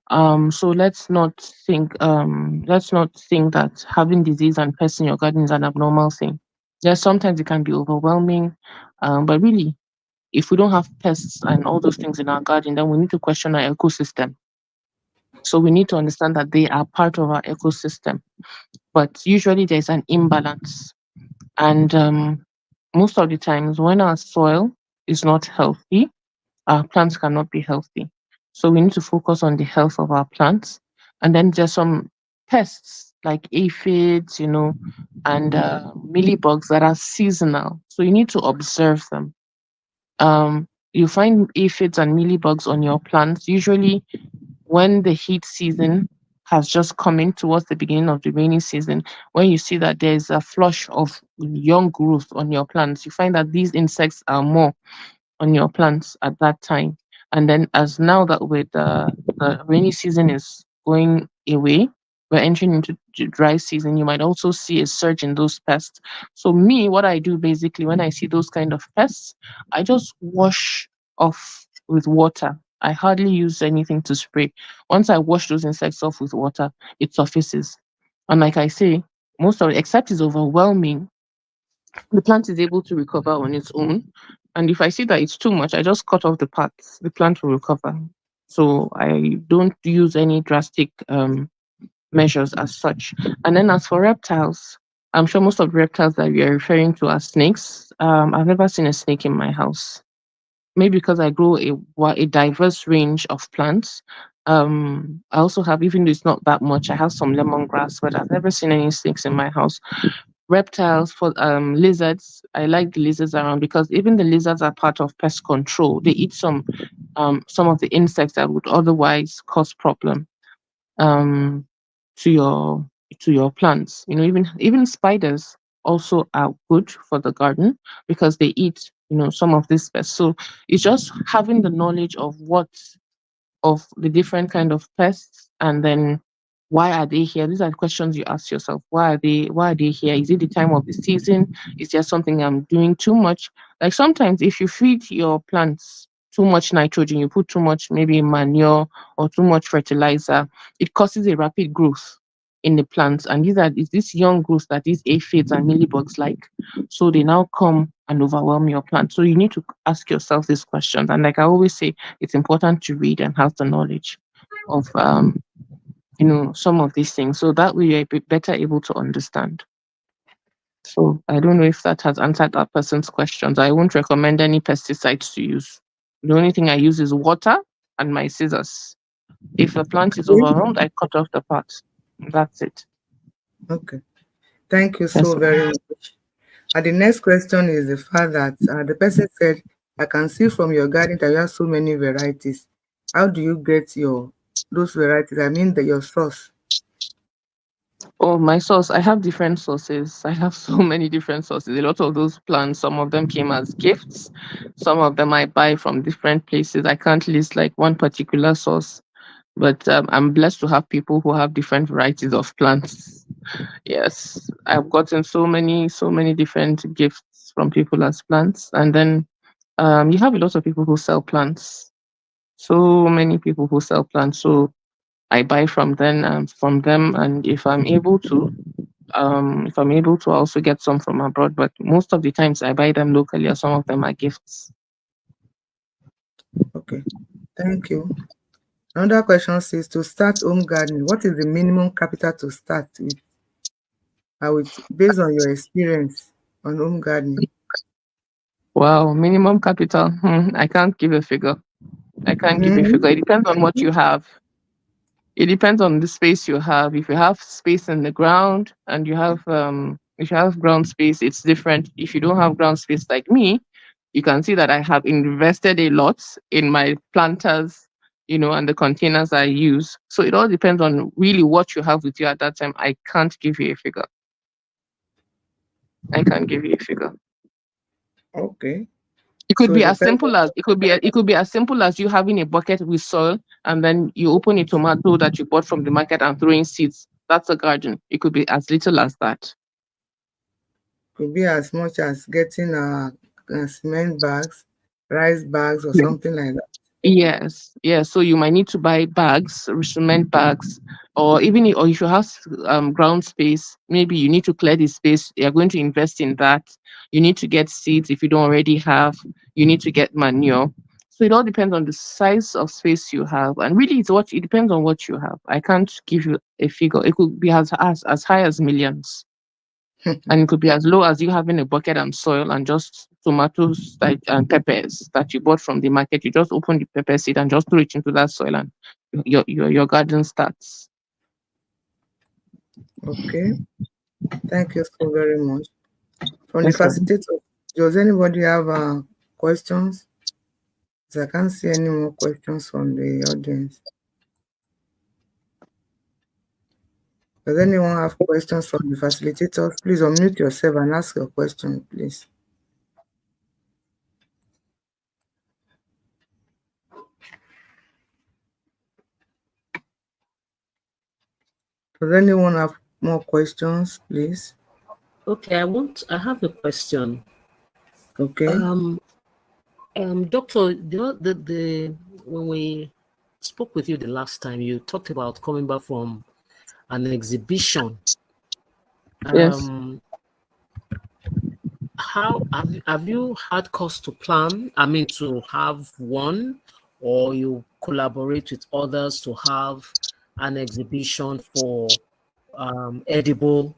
So let's not think that having disease and pests in your garden is an abnormal thing. Yes, sometimes it can be overwhelming, but really, if we don't have pests and all those things in our garden, then we need to question our ecosystem. So we need to understand that they are part of our ecosystem. But usually there's an imbalance. And most of the times, when our soil is not healthy, our plants cannot be healthy. So we need to focus on the health of our plants. And then there's some pests like aphids, and mealybugs that are seasonal. So you need to observe them. You find aphids and mealybugs on your plants usually when the heat season has just come in towards the beginning of the rainy season. When you see that there's a flush of young growth on your plants, you find that these insects are more on your plants at that time. And then, as now that with the rainy season is going away, we're entering into the dry season, you might also see a surge in those pests. So, me, what I do basically when I see those kind of pests, I just wash off with water. I hardly use anything to spray. Once I wash those insects off with water, it surfaces. And like I say, most of it, except it's overwhelming, the plant is able to recover on its own. And if I see that it's too much, I just cut off the parts. The plant will recover. So I don't use any drastic measures as such. And then as for reptiles, I'm sure most of the reptiles that we are referring to are snakes. I've never seen a snake in my house. Maybe because I grow a diverse range of plants. I also have, even though it's not that much, I have some lemongrass, but I've never seen any snakes in my house. Reptiles, for lizards, I like the lizards around because even the lizards are part of pest control. They eat some of the insects that would otherwise cause problem um to your plants. Even spiders also are good for the garden because they eat some of these pests. So it's just having the knowledge of the different kind of pests, and then why are they here. These are the questions you ask yourself. Why are they here? Is it the time of the season? Is there something I'm doing too much? Like sometimes if you feed your plants too much nitrogen, you put too much maybe manure or too much fertilizer, it causes a rapid growth in the plants, and is this young growth that these aphids and mealybugs like. So they now come and overwhelm your plant. So you need to ask yourself these questions, and like I always say, it's important to read and have the knowledge of some of these things, so that way you're a bit better able to understand. So I don't know if that has answered that person's questions. I won't recommend any pesticides to use. The only thing I use is water and my scissors. If the plant is Okay. overwhelmed, I cut off the parts. That's it. Okay. Thank you so Yes, ma'am. very much. And the next question is the fact that the person said, I can see from your garden that you have so many varieties. How do you get those varieties? I mean, your source. Oh, my source. I have different sources. I have so many different sources. A lot of those plants, some of them came as gifts. Some of them I buy from different places. I can't list like one particular source, but I'm blessed to have people who have different varieties of plants. Yes, I've gotten so many different gifts from people as plants. And then you have a lot of people who sell plants. So many people who sell plants. So I buy from them, and if I'm able to also get some from abroad, but most of the times I buy them locally, or some of them are gifts. Okay. Thank you. Another question says, to start home gardening, what is the minimum capital to start with based on your experience on home gardening? Wow, minimum capital. I can't give a figure. I can't give a Mhm. figure. It depends on what you have. It depends on the space you have. If you have space in the ground and you have if you have ground space, it's different. If you don't have ground space like me, you can see that I have invested a lot in my planters, and the containers I use. So it all depends on really what you have with you at that time. I can't give you a figure. I can't give you a figure. Okay. It could So be it as depends. simple as as simple as you having a bucket with soil and then you open a tomato that you bought from the market and throwing seeds. That's a garden. It could be as little as that. Could be as much as getting cement bags, rice bags, or something like that. Yes, yes. So you might need to buy bags, cement bags, or or if you have ground space, maybe you need to clear the space. You're going to invest in that. You need to get seeds if you don't already have. You need to get manure. So it all depends on the size of space you have, and really, it depends on what you have. I can't give you a figure. It could be as high as millions. And it could be as low as you having a bucket and soil and just tomatoes and peppers that you bought from the market. You just open the pepper seed and just throw it into that soil and your garden starts. Okay. Thank you so very much. From the Yes, ma'am. facilitator, does anybody have questions? 'Cause I can't see any more questions from the audience. Does anyone have questions from the facilitators? Please unmute yourself and ask your question, please. Does anyone have more questions, please? Okay, I have a question. Okay. Doctor, the when we spoke with you the last time, you talked about coming back from an exhibition. Yes. How have you had cause to plan? I mean, to have one, or you collaborate with others to have an exhibition for edible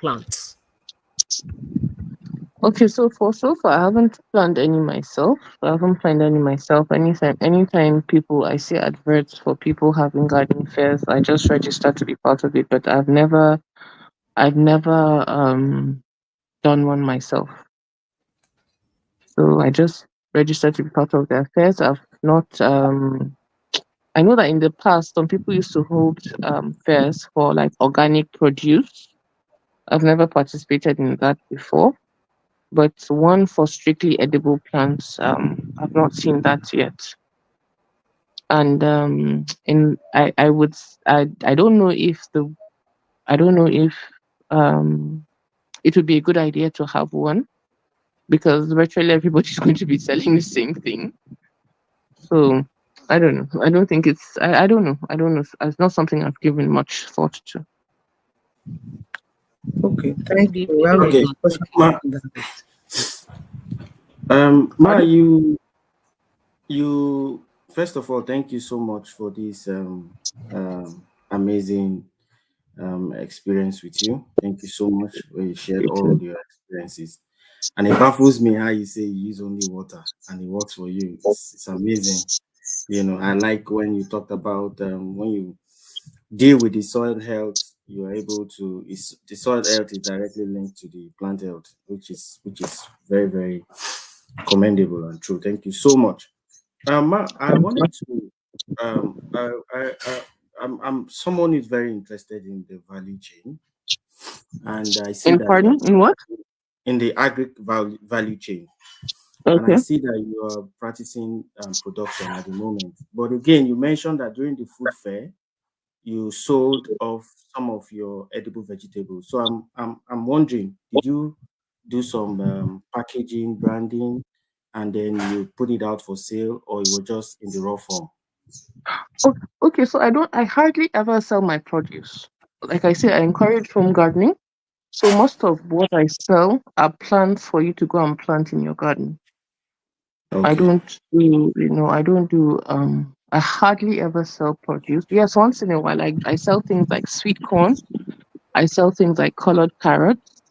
plants? Okay, so far I haven't planned any myself. I haven't planned any myself. Anytime people I see adverts for people having garden fairs, I just register to be part of it. But I've never done one myself. So I just registered to be part of their fairs. I've not. I know that in the past, some people used to hold fairs for like organic produce. I've never participated in that before, but one for strictly edible plants, I've not seen that yet. And in I would I don't know if um it would be a good idea to have one because virtually everybody's going to be selling the same thing. So I don't know. I don't think I don't know. I don't know. It's not something I've given much thought to. Okay. Thank Maybe you. We have a we Okay, can look question. Ma, into it. Ma, Pardon? you first of all, thank you so much for this amazing experience with you. Thank you so much where you shared all your experiences. And it baffles me how you say you use only water and it works for you. It's amazing. I like when you talked about when you deal with the soil health, you are able to. The soil health is directly linked to the plant health, which is very very commendable and true. Thank you so much. I wanted to. I'm someone who's very interested in the value chain, and I see In that you are pardon? In what? in the value chain, and I Okay. see that you are practicing production at the moment. But again, you mentioned that during the food fair, you sold off some of your edible vegetables. So I'm wondering, did you do some packaging, branding, and then you put it out for sale, or you were just in the raw form? Okay, so I hardly ever sell my produce. Like I say, I encourage home gardening. So most of what I sell are plants for you to go and plant in your garden. I Okay. don't do, I don't do, I hardly ever sell produce. Yes, once in a while, I sell things like sweet corn. I sell things like colored carrots.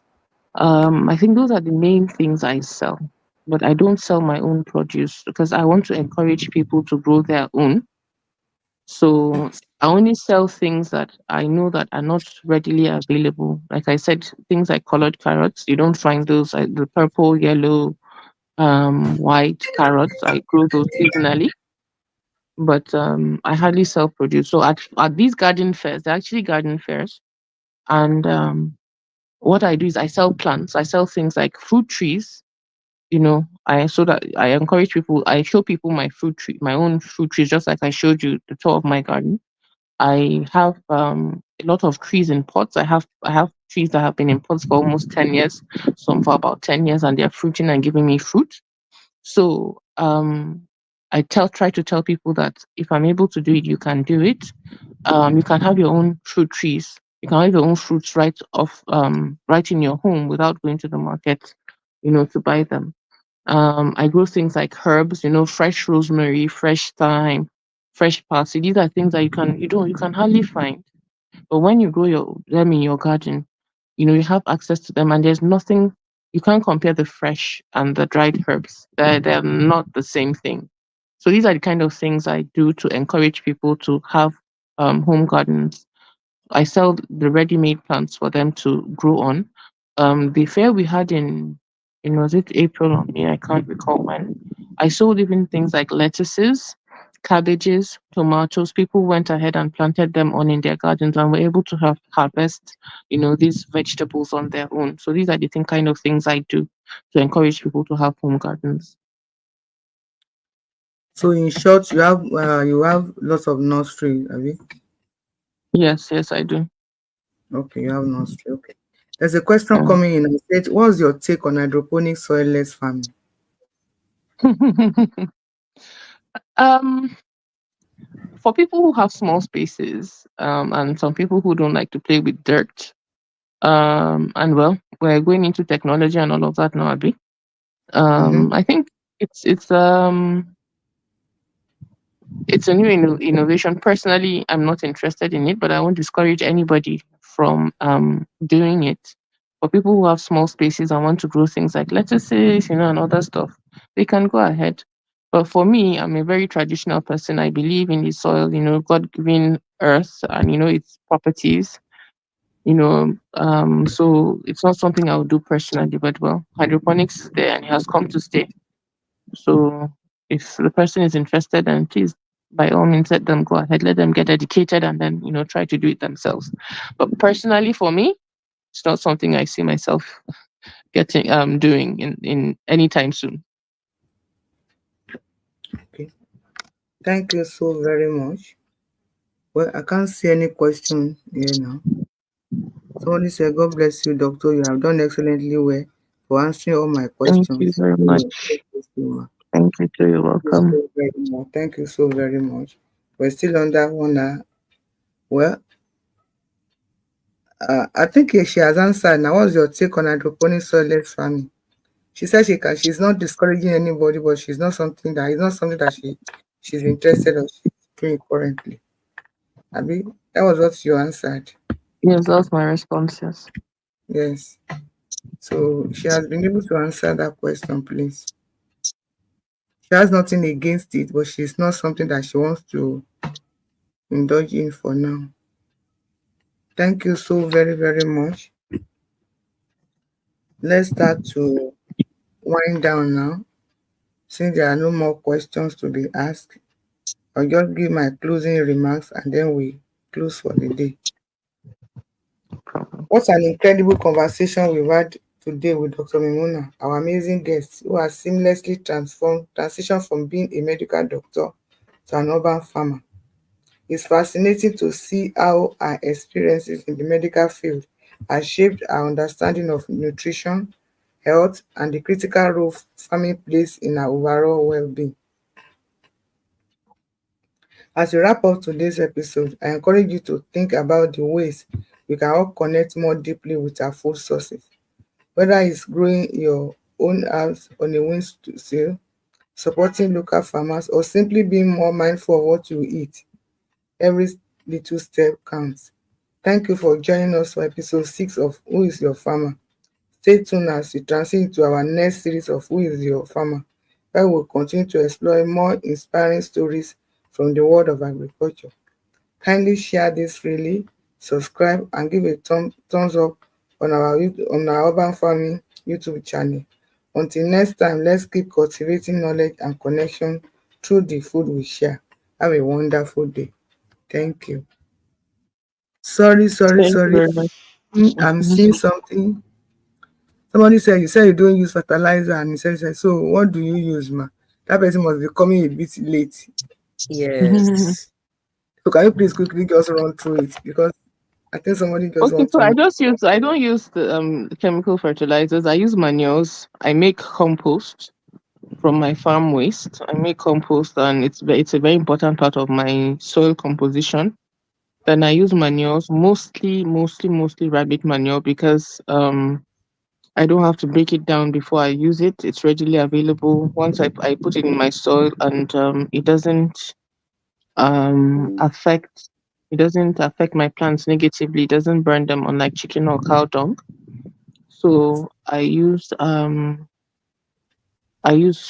I think those are the main things I sell. But I don't sell my own produce because I want to encourage people to grow their own. So I only sell things that I know that are not readily available. Like I said, things like colored carrots, you don't find those like the purple, yellow, white carrots. I grow those seasonally, but I hardly sell produce. So at these garden fairs, they're actually garden fairs, and what I do is I sell plants. I sell things like fruit trees. I so that I encourage people. I show people my fruit tree, my own fruit trees, just like I showed you the tour of my garden. I have a lot of trees in pots. I have trees that have been in pots for almost 10 years, some for about 10 years, and they're fruiting and giving me fruit. So I try to tell people that if I'm able to do it, you can do it. You can have your own fruit trees. You can have your own fruits right in your home without going to the market, to buy them. I grow things like herbs, fresh rosemary, fresh thyme, fresh parsley. These are things that you can hardly find. But when you grow them in your garden, you have access to them, and there's nothing you can't compare the fresh and the dried herbs. They're not the same thing. So these are the kind of things I do to encourage people to have home gardens. I sell the ready-made plants for them to grow on. The fair we had in was it April or May? I can't recall when. I sold even things like lettuces, cabbages, tomatoes. People went ahead and planted them on in their gardens and were able to harvest, these vegetables on their own. So these are the kind of things I do to encourage people to have home gardens. So in short, you have lots of nursery, have you? Yes, yes, I do. Okay, you have nursery. Okay. There's a question coming in. It said, what's your take on hydroponic soilless farming? um, for people who have small spaces, and some people who don't like to play with dirt, and well, we're going into technology and all of that now, Abby. Mm-hmm. I think it's a new innovation. Personally, I'm not interested in it, but I won't discourage anybody from doing it. For people who have small spaces and want to grow things like lettuces, and other stuff, they can go ahead. But for me, I'm a very traditional person. I believe in the soil, God given earth and its properties. So it's not something I would do personally, but well, hydroponics is there and it has come to stay. So if the person is interested, then please, by all means, let them go ahead, let them get educated, and then try to do it themselves. But personally, for me, it's not something I see myself getting doing in anytime soon. Okay. Thank you so very much. Well, I can't see any question here now. Somebody said, God bless you, doctor. You have done excellently well for answering all my Thank you questions. very God much. bless you, ma. Thank you too. You're Thank you welcome. so very much. Thank you so very much. We're still on that one. Well, I think she has answered. Now, what's your take on hydroponic soilless farming? She said she's not discouraging anybody, but it's not something that she's interested or she's doing currently. Abi, that was what you answered. Yes, that's my response. Yes. Yes. So she has been able to answer that question, please. She has nothing against it, but she's not something that she wants to indulge in for now. Thank you so very, very much. Let's start to wind down now. Since there are no more questions to be asked, I'll just give my closing remarks and then we close for the day. No problem. What an incredible conversation we've had today with Dr. Mimuna, our amazing guest who has seamlessly transitioned from being a medical doctor to an urban farmer. It's fascinating to see how our experiences in the medical field have shaped our understanding of nutrition, health, and the critical role farming plays in our overall well-being. As we wrap up today's episode, I encourage you to think about the ways we can all connect more deeply with our food sources, whether it's growing your own herbs on a windowsill, supporting local farmers, or simply being more mindful of what you eat. Every little step counts. Thank you for joining us for episode 6 of Who is Your Farmer? Stay tuned as we transition into our next series of Who is Your Farmer, where we'll continue to explore more inspiring stories from the world of agriculture. Kindly share this freely, subscribe, and give a thumbs up on our Urban Farming YouTube channel. Until next time, let's keep cultivating knowledge and connection through the food we share. Have a wonderful day. Thank you. Sorry, sorry, Thank you sorry. very much. I'm seeing something. Somebody said you said you don't use fertilizer, and he said, so what do you use, ma? That person must be coming a bit late. Yes. So can you please quickly just run through it, because I think somebody just Okay, wants so to know. I don't use the chemical fertilizers. I use manures. I make compost from my farm waste. I make compost, and it's a very important part of my soil composition. Then I use manures, mostly rabbit manure, because I don't have to break it down before I use it. It's readily available. Once I put it in my soil, and it doesn't affect my plants negatively. It doesn't burn them, unlike chicken or cow dung. So I use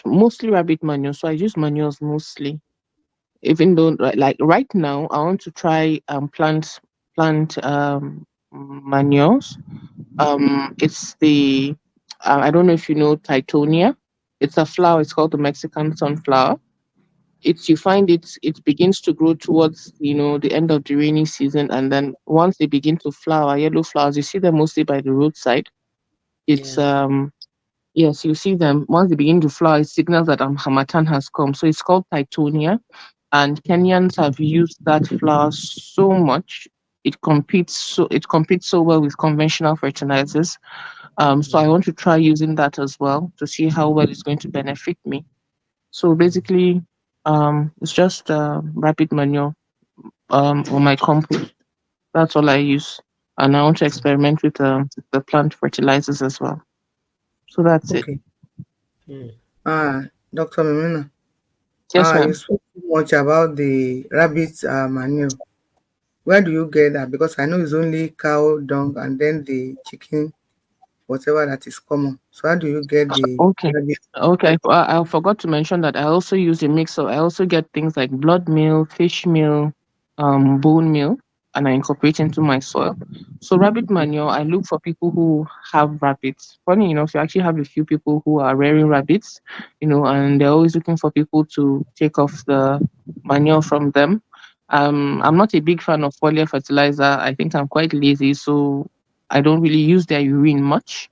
mostly rabbit manure. So I use manures mostly. Even though like right now I want to try plant manures. It's the I don't know if you know Titonia. It's a flower. It's called the Mexican sunflower. It's you find it begins to grow towards the end of the rainy season, and then once they begin to flower, yellow flowers, you see them mostly by the roadside. It's Yeah. Yes, you see them once they begin to flower. It signals that Hamatan has come. So it's called Titonia, and Kenyans have used that flower so much. It competes so well with conventional fertilizers. So I want to try using that as well to see how well it's going to benefit me. So basically, it's just rapid manure or my compost. That's all I use, and I want to experiment with the plant fertilizers as well. So that's it. Okay. Mm. Dr. Memuna, Yes, you ma'am. spoke too much about the rabbit manure. Where do you get that? Because I know it's only cow dung and then the chicken, whatever that is common. So how do you get the Okay. rabbit? Okay. I forgot to mention that I also use a mix. So I also get things like blood meal, fish meal, bone meal, and I incorporate into my soil. So rabbit manure, I look for people who have rabbits. Funny enough, you actually have a few people who are rearing rabbits, and they're always looking for people to take off the manure from them. I'm not a big fan of foliar fertilizer. I think I'm quite lazy, so I don't really use their urine much.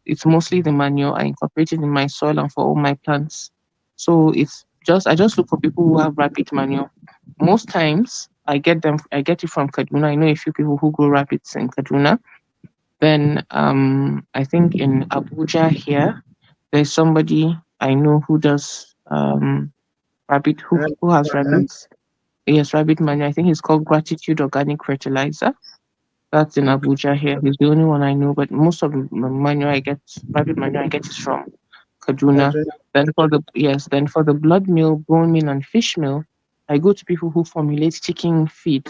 It's mostly the manure I incorporate it in my soil and for all my plants. So I just look for people who have rabbit manure. Most times I get it from Kaduna. I know a few people who grow rabbits in Kaduna. Then I think in Abuja here, there's somebody I know who does rabbit Rabbit who has manure? rabbits. Yes, rabbit manure. I think it's called Gratitude Organic Fertilizer. That's in Okay. Abuja here. He's the only one I know, but most of the rabbit manure I get is from Kaduna. Kaduna. Then for the blood meal, bone meal, and fish meal, I go to people who formulate chicken feed.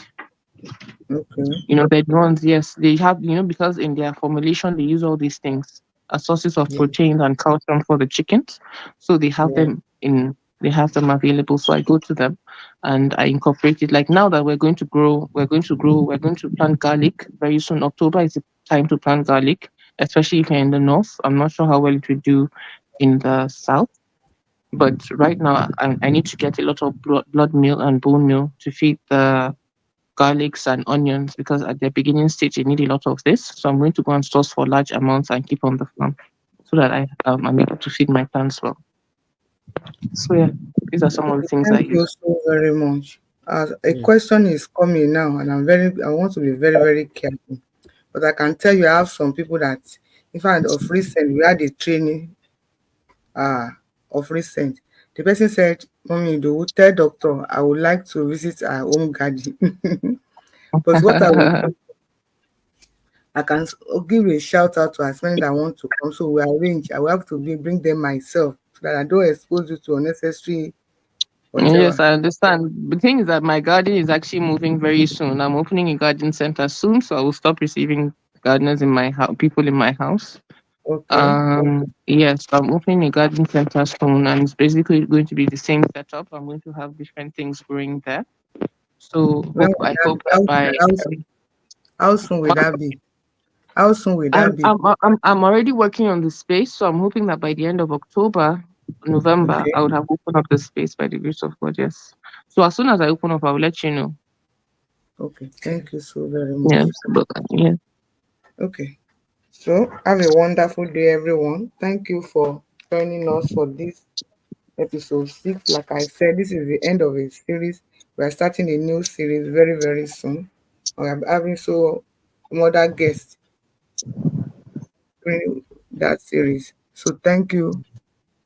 Okay. The ones, yes, they have, because in their formulation they use all these things as sources of Yeah. protein and calcium for the chickens. So Yeah. they have them available. So I go to them and I incorporate it. Like now that we're going to plant garlic very soon. October is the time to plant garlic, especially if you're in the north. I'm not sure how well it will do in the south. But right now, I need to get a lot of blood meal and bone meal to feed the garlics and onions, because at the beginning stage you need a lot of this. So I'm going to go and source for large amounts and keep on the farm so that I'm able to feed my plants well. So yeah, these are some of the Okay. things I Thank you use. so very much. A Mm. question is coming now, and I want to be very, very careful. But I can tell you, I have some people that, in fact, of recent, we had a training uh, of recent. The person said, Mommy, do tell doctor I would like to visit our home garden. But what I will do, I can give a shout out to as many that want to come. So we arrange. I will have to bring them myself so that I don't expose you to unnecessary Yes, whatever. I understand. The thing is that my garden is actually moving very soon. I'm opening a garden center soon, so I will stop receiving gardeners in my house, people in my house. Okay. Yes, I'm opening a garden center soon, and it's basically going to be the same setup. I'm going to have different things growing there. So When will I that hope be? that by How soon will that be? How soon will that be? I'm already working on the space, so I'm hoping that by the end of October, November, Okay. I would have opened up the space by the grace of God. Yes. So as soon as I open up, I will let you know. Okay. Thank you so very Yes, much. but yeah. Okay. So have a wonderful day, everyone. Thank you for joining us for this episode 6. Like I said, this is the end of a series. We are starting a new series very, very soon. We are having some other guests during that series. So thank you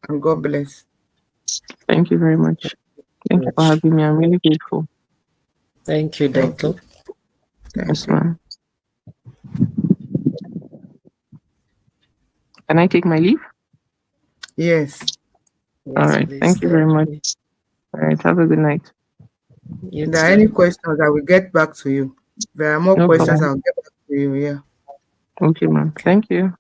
and God bless. Thank you very much. Thank you for having me. I'm really grateful. Thank you, Thank Doctor. you. Thank Yes, you. ma'am. Can I take my leave? Yes. All Yes, right. please. Thank you very much. All right. Have a good night. You If there are any too. questions, I will get back to you. If there are more No questions, problem. I'll get back to you. Yeah. Okay, ma'am. Thank you.